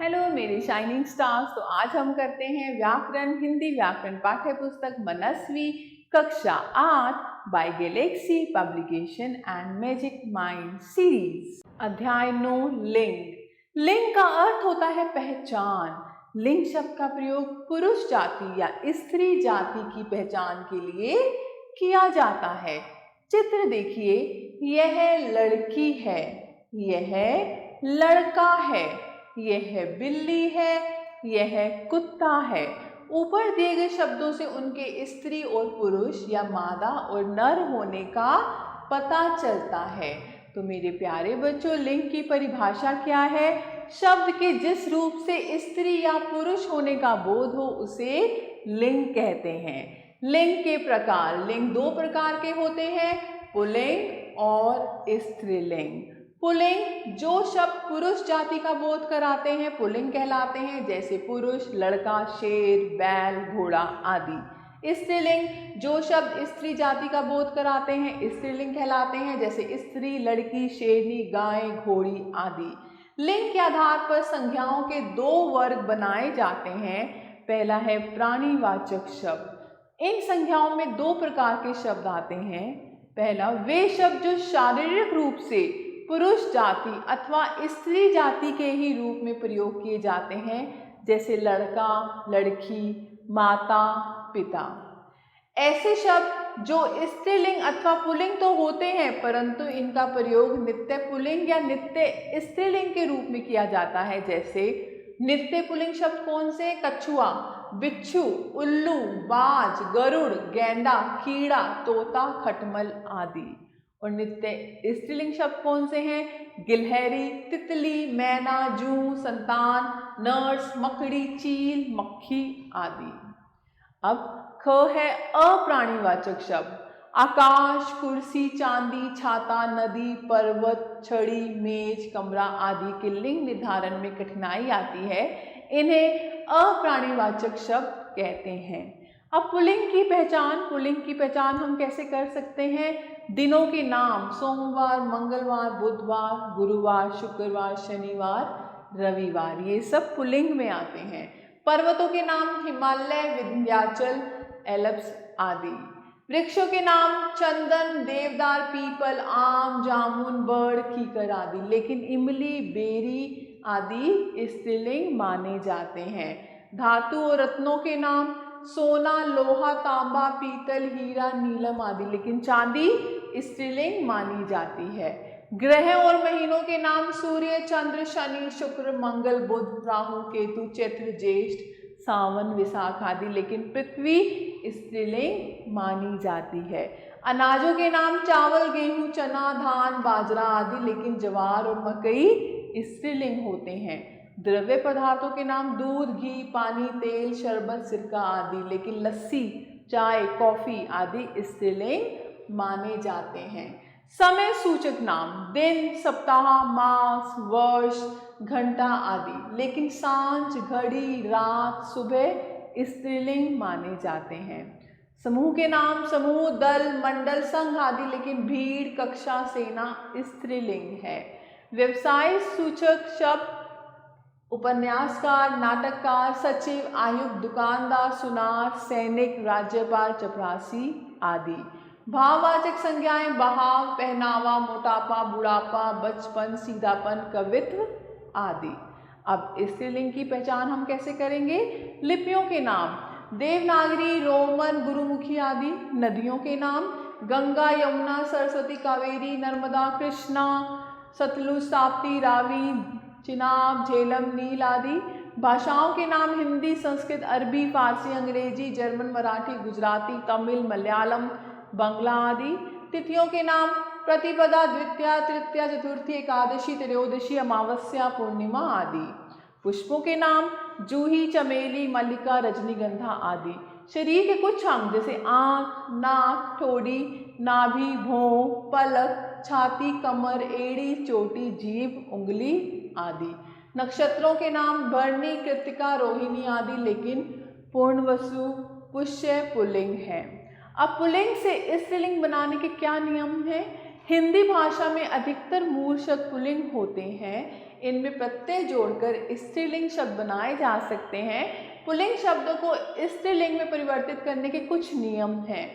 Hello मेरे shining stars. तो आज हम करते हैं व्याकरण हिंदी व्याकरण पाठ्य पुस्तक मनस्वी कक्षा 8 by Galaxy publication and magic mind series. अध्याय 9 लिंग। लिंग का अर्थ होता है पहचान। लिंग शब्द का प्रयोग पुरुष जाति या स्त्री जाति की पहचान के लिए किया जाता है। चित्र देखिए, यह लड़की है, यह लड़का है, यह बिल्ली है, यह कुत्ता है। ऊपर दिए गए शब्दों से उनके स्त्री और पुरुष या मादा और नर होने का पता चलता है। तो मेरे प्यारे बच्चों, लिंग की परिभाषा क्या है? शब्द के जिस रूप से स्त्री या पुरुष होने का बोध हो उसे लिंग कहते हैं। लिंग के प्रकार। लिंग दो प्रकार के होते हैं, पुल्लिंग और स्त्रीलिंग। पुल्लिंग जो शब्द पुरुष जाति का बोध कराते हैं पुल्लिंग कहलाते हैं, जैसे पुरुष, लड़का, शेर, बैल, घोड़ा आदि। स्त्रीलिंग जो शब्द स्त्री जाति का बोध कराते हैं स्त्रीलिंग कहलाते हैं, जैसे स्त्री, लड़की, शेरनी, गाय, घोड़ी आदि। लिंग के आधार पर संज्ञाओं के दो वर्ग बनाए जाते हैं। पहला है प्राणीवाचक शब्द। इन संज्ञाओं में दो प्रकार के शब्द आते हैं। पहला, वे शब्द जो शारीरिक रूप से पुरुष जाति अथवा स्त्री जाति के ही रूप में प्रयोग किए जाते हैं, जैसे लड़का, लड़की, माता, पिता। ऐसे शब्द जो स्त्रीलिंग अथवा पुल्लिंग तो होते हैं परंतु इनका प्रयोग नित्य पुल्लिंग या नित्य स्त्रीलिंग के रूप में किया जाता है, जैसे नित्य पुल्लिंग शब्द कौन से? कछुआ, बिच्छू, उल्लू, बाज, गरुड़, गेंडा, कीड़ा, तोता, खटमल आदि। और नित्य स्त्रीलिंग शब्द कौन से हैं? गिलहरी, तितली, मैना, जूं, संतान, नर्स, मकड़ी, चील, मक्खी आदि। अब ख है अप्राणीवाचक शब्द। आकाश, कुर्सी, चांदी, छाता, नदी, पर्वत, छड़ी, मेज, कमरा आदि के लिंग निर्धारण में कठिनाई आती है, इन्हें अप्राणीवाचक शब्द कहते हैं। अब पुल्लिंग की पहचान। पुल्लिंग की पहचान हम कैसे कर सकते हैं? दिनों के नाम सोमवार, मंगलवार, बुधवार, गुरुवार, शुक्रवार, शनिवार, रविवार, ये सब पुल्लिंग में आते हैं। पर्वतों के नाम हिमालय, विंध्याचल, एल्प्स आदि। वृक्षों के नाम चंदन, देवदार, पीपल, आम, जामुन, बड़, कीकर आदि। लेकिन इमली, बेरी आदि स्त्रीलिंग माने जाते हैं। धातु और रत्नों के नाम सोना, लोहा, तांबा, पीतल, हीरा, नीलम आदि। लेकिन चांदी स्त्रीलिंग मानी जाती है। ग्रह और महीनों के नाम सूर्य, चंद्र, शनि, शुक्र, मंगल, बुध, राहु, केतु, चैत्र, ज्येष्ठ, सावन, विशाख आदि। लेकिन पृथ्वी स्त्रीलिंग मानी जाती है। अनाजों के नाम चावल, गेहूं, चना, धान, बाजरा आदि। लेकिन ज्वार और मकई स्त्रीलिंग होते हैं। द्रव्य पदार्थों के नाम दूध, घी, पानी, तेल, शरबत, सिरका आदि। लेकिन लस्सी, चाय, कॉफी आदि स्त्रीलिंग माने जाते हैं। समय सूचक नाम दिन, सप्ताह, मास, वर्ष, घंटा आदि। लेकिन सांझ, घड़ी, रात, सुबह स्त्रीलिंग माने जाते हैं। समूह के नाम समूह, दल, मंडल, संघ आदि। लेकिन भीड़, कक्षा, सेना स्त्रीलिंग है। व्यवसाय सूचक शब्द उपन्यासकार, नाटककार, सचिव, आयुक्त, दुकानदार, सुनार, सैनिक, राज्यपाल, चपरासी आदि। भाववाचक संज्ञाएं बहाव, पहनावा, मोटापा, बुढ़ापा, बचपन, सीधापन, कवित्व आदि। अब स्त्रीलिंग की पहचान हम कैसे करेंगे? लिपियों के नाम देवनागरी, रोमन, गुरुमुखी आदि। नदियों के नाम गंगा, यमुना, सरस्वती, कावेरी, नर्मदा, कृष्णा, सतलुज, ताप्ती, रावी, चिनाब, झेलम, नील आदि। भाषाओं के नाम हिंदी, संस्कृत, अरबी, फारसी, अंग्रेजी, जर्मन, मराठी, गुजराती, तमिल, मलयालम, बंगला आदि। तिथियों के नाम प्रतिपदा, द्वितीया, तृतीया, चतुर्थी, एकादशी, त्रयोदशी, अमावस्या, पूर्णिमा आदि। पुष्पों के नाम जूही, चमेली, मल्लिका, रजनीगंधा आदि। शरीर के कुछ अंग जैसे आंख, नाक, ठोड़ी, नाभि, भौं, पलक, छाती, कमर, एड़ी, चोटी, जीभ, उंगली आदि। नक्षत्रों के नाम भरणी, कृत्तिका, रोहिणी आदि। लेकिन पूर्णवसु, पुष्य पुल्लिंग है। अब पुल्लिंग से स्त्रीलिंग बनाने के क्या नियम हैं? हिंदी भाषा में अधिकतर मूल शब्द पुल्लिंग होते हैं। इनमें प्रत्यय जोड़कर स्त्रीलिंग शब्द बनाए जा सकते हैं। पुल्लिंग शब्दों को स्त्रीलिंग में परिवर्तित करने के कुछ नियम हैं।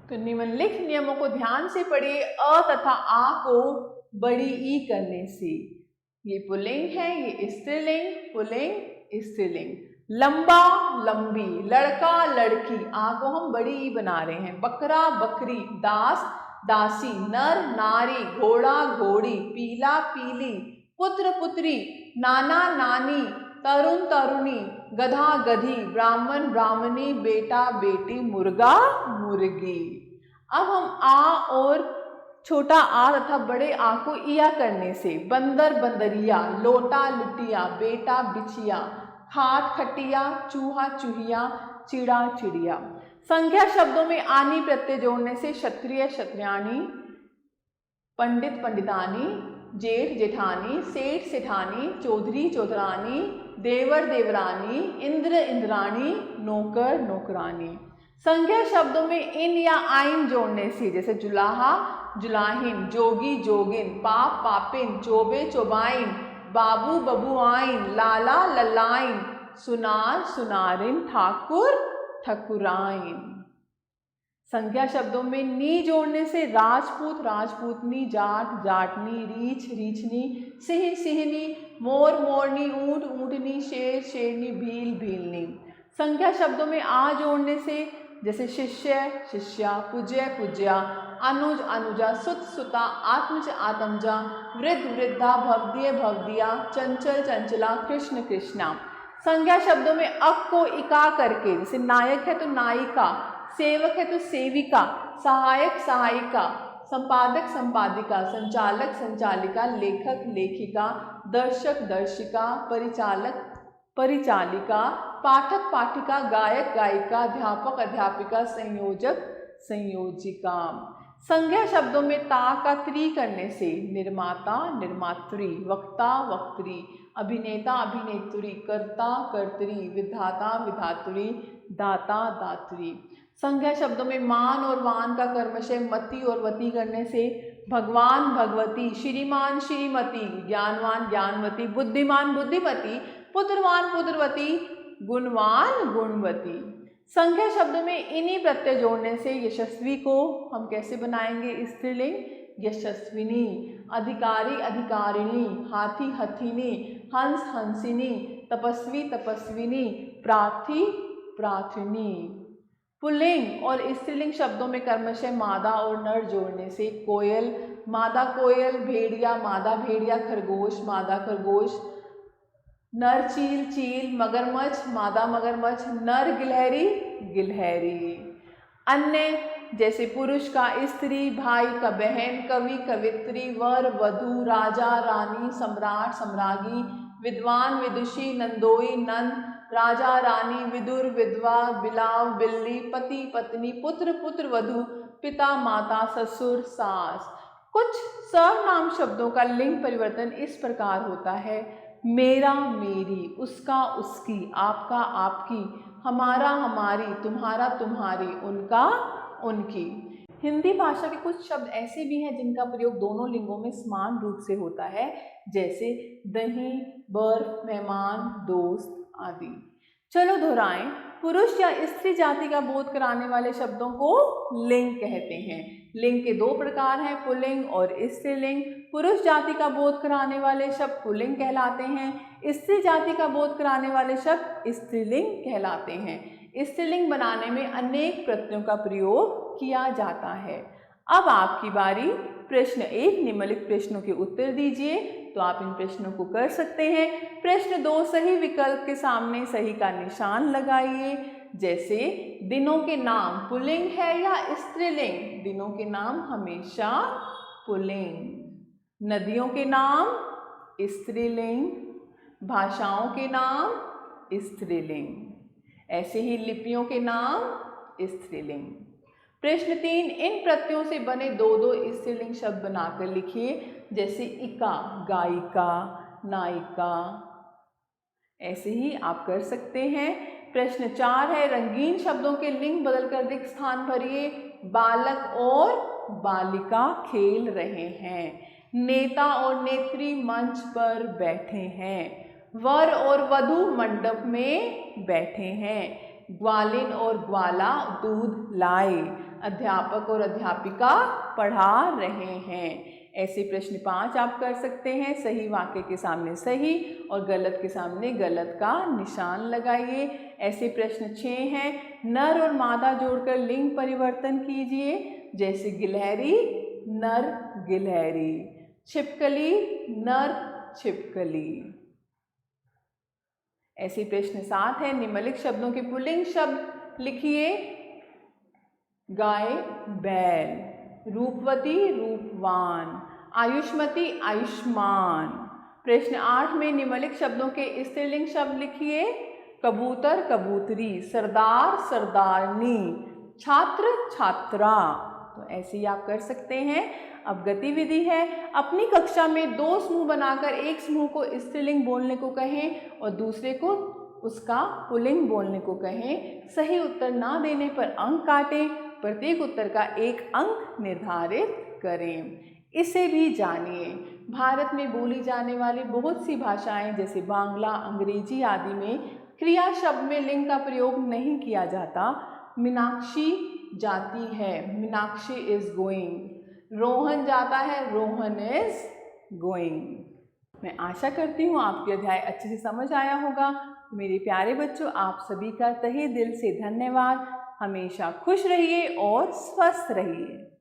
तो निम्नलिखित नियमों को ध्यान से पढ़िए। अ तथा आ को बड़ी ई करने से ये पुल्लिंग है, ये स्त्रीलिंग, पुल्लिंग स्त्रीलिंग। लंबा लंबी, लड़का लड़की, आ को हम बड़ी ई बना रहे हैं। बकरा बकरी, दास दासी, नर नारी, घोड़ा घोड़ी, पीला पीली, पुत्र पुत्री, नाना नानी, तरुण तरुणी, गधा गधी, ब्राह्मण ब्राह्मणी, बेटा बेटी, मुर्गा मुर्गी। अब हम आ और छोटा आ तथा बड़े आ को इया करने से बंदर बंदरिया, लोटा लुटिया, बेटा बिछिया, खाट खटिया, चूहा चूहिया, चिड़ा चिड़िया। संख्या शब्दों में आनी प्रत्यय जोड़ने से क्षत्रिय क्षत्रियाणी, पंडित पंडितानी, जेठ जेठानी, सेठ सेठानी, चौधरी चौधरानी, देवर देवरानी, इंद्र इंद्राणी, नौकर नौकरानी। संख्या शब्दों में इन या आइन जोड़ने से जैसे जुलाहा जुलाहिन, जोगी जोगिन, पाप पापिन, चोबे चोबाइन, बाबू बबुआइन, लाला ललाइन, सुनार सुनारिन, ठाकुर ठकुराइन। संख्या शब्दों में नी जोड़ने से राजपूत राजपूतनी, जाट जाटनी, रीछ रीछनी, सिंह सिंहनी, मोर मोरनी, ऊंट ऊंटनी, शेर शेरनी, भील भीलनी। संख्या शब्दों में आ जोड़ने से जैसे शिष्य शिष्या, पूज्य पूज्या, अनुज अनुजा, सुत सुता, आत्मज आत्मजा, वृद्ध वृद्धा, भवदीय भवदिया, चंचल चंचला, कृष्ण कृष्णा। संज्ञा शब्दों में अक को इका करके जैसे नायक है तो नायिका, सेवक है तो सेविका, सहायक सहायिका, संपादक संपादिका, संचालक संचालिका, लेखक लेखिका, दर्शक दर्शिका, परिचालक परिचालिका, पाठक पाठिका, गायक गायिका, अध्यापक अध्यापिका, संयोजक संयोजिका। संज्ञा शब्दों में ता का त्री करने से निर्माता निर्मात्री, वक्ता वक्त्री, अभिनेता अभिनेत्री, कर्ता कर्त्री, विधाता विधात्री, दाता दात्री। संज्ञा शब्दों में मान और वान का कर्मशः मति और वती करने से भगवान भगवती, श्रीमान श्रीमती, ज्ञानवान ज्ञानवती, बुद्धिमान बुद्धिमती, पुत्रवान पुत्रवती, गुणवान गुणवती। संख्या शब्दों में इन्हीं प्रत्यय जोड़ने से यशस्वी को हम कैसे बनाएंगे स्त्रीलिंग, यशस्विनी, अधिकारी अधिकारिणी, हाथी हथिनी, हंस हंसिनी, तपस्वी तपस्विनी, प्रार्थी प्रार्थिनी। पुल्लिंग और स्त्रीलिंग शब्दों में कर्मशः मादा और नर जोड़ने से कोयल मादा कोयल, भेड़िया मादा भेड़िया, खरगोश मादा खरगोश, नर चील चील, मगरमच्छ मादा मगरमच्छ, नर गिलहरी गिलहरी। अन्य जैसे पुरुष का स्त्री, भाई का बहन, कवि कवित्री, वर वधू, राजा रानी, सम्राट सम्राज्ञी, विद्वान विदुषी, नंदोई नंद, राजा रानी, विदुर विधवा, बिलाव बिल्ली, पति पत्नी, पुत्र पुत्र वधू, पिता माता, ससुर सास। कुछ सर्वनाम शब्दों का लिंग परिवर्तन इस प्रकार होता है: मेरा मेरी, उसका उसकी, आपका आपकी, हमारा हमारी, तुम्हारा तुम्हारी, उनका उनकी। हिंदी भाषा के कुछ शब्द ऐसे भी हैं जिनका प्रयोग दोनों लिंगों में समान रूप से होता है, जैसे दही, बर्फ, मेहमान, दोस्त आदि। चलो दोहराएं। पुरुष या स्त्री जाति का बोध कराने वाले शब्दों को लिंग कहते हैं। लिंग के दो प्रकार हैं, पुल्लिंग और स्त्रीलिंग। पुरुष जाति का बोध कराने वाले शब्द पुल्लिंग कहलाते हैं, स्त्री जाति का बोध कराने वाले शब्द स्त्रीलिंग कहलाते हैं। स्त्रीलिंग बनाने में अनेक प्रत्ययों का प्रयोग किया जाता है। अब आपकी बारी। प्रश्न 1 निम्नलिखित प्रश्नों के उत्तर दीजिए। तो आप इन प्रश्नों को कर सकते हैं। प्रश्न 2 सही विकल्प के सामने सही का निशान लगाइए। जैसे दिनों के नाम पुल्लिंग है या स्त्रीलिंग? दिनों के नाम हमेशा पुल्लिंग। नदियों के नाम स्त्रीलिंग, भाषाओं के नाम स्त्रीलिंग। ऐसे ही लिपियों के नाम स्त्रीलिंग। प्रश्न 3 इन प्रत्ययों से बने 2-2 स्त्रीलिंग शब्द बनाकर लिखिए। जैसे इका गायिका, नायिका। ऐसे ही आप कर सकते हैं। प्रश्न 4 है रंगीन शब्दों के लिंग बदलकर रिक्त स्थान भरिए। बालक और बालिका खेल रहे हैं। नेता और नेत्री मंच पर बैठे हैं। वर और वधू मंडप में बैठे हैं। ग्वालिन और ग्वाला दूध लाए। अध्यापक और अध्यापिका पढ़ा रहे हैं। ऐसे प्रश्न 5 आप कर सकते हैं। सही वाक्य के सामने सही और गलत के सामने गलत का निशान लगाइए। ऐसे प्रश्न 6 हैं। नर और मादा जोड़कर लिंग परिवर्तन कीजिए, जैसे गिलहरी नर गिलहरी, छिपकली नर छिपकली। ऐसे प्रश्न 7 है। निम्नलिखित शब्दों के पुल्लिंग शब्द लिखिए। गाय बैल, रूपवती रूपवान, आयुष्मती आयुष्मान। प्रश्न 8 में निम्नलिखित शब्दों के स्त्रीलिंग शब्द लिखिए। कबूतर कबूतरी, सरदार सरदारनी, छात्र छात्रा। तो ऐसे ही आप कर सकते हैं। अब गतिविधि है। अपनी कक्षा में 2 समूह बनाकर एक समूह को स्त्रीलिंग बोलने को कहें और दूसरे को उसका पुल्लिंग बोलने को कहें। सही उत्तर ना देने पर अंक काटें। प्रत्येक उत्तर का 1 अंक निर्धारित करें। इसे भी जानिए। भारत में बोली जाने वाली बहुत सी भाषाएं जैसे बांग्ला, अंग्रेजी आदि में क्रिया शब्द में लिंग का प्रयोग नहीं किया जाता। मीनाक्षी जाती है, मीनाक्षी इज गोइंग। रोहन जाता है, रोहन इज गोइंग। मैं आशा करती हूँ आपके अध्याय अच्छे से समझ आया होगा। मेरे प्यारे बच्चों, आप सभी का तहे दिल से धन्यवाद। हमेशा खुश रहिए और स्वस्थ रहिए।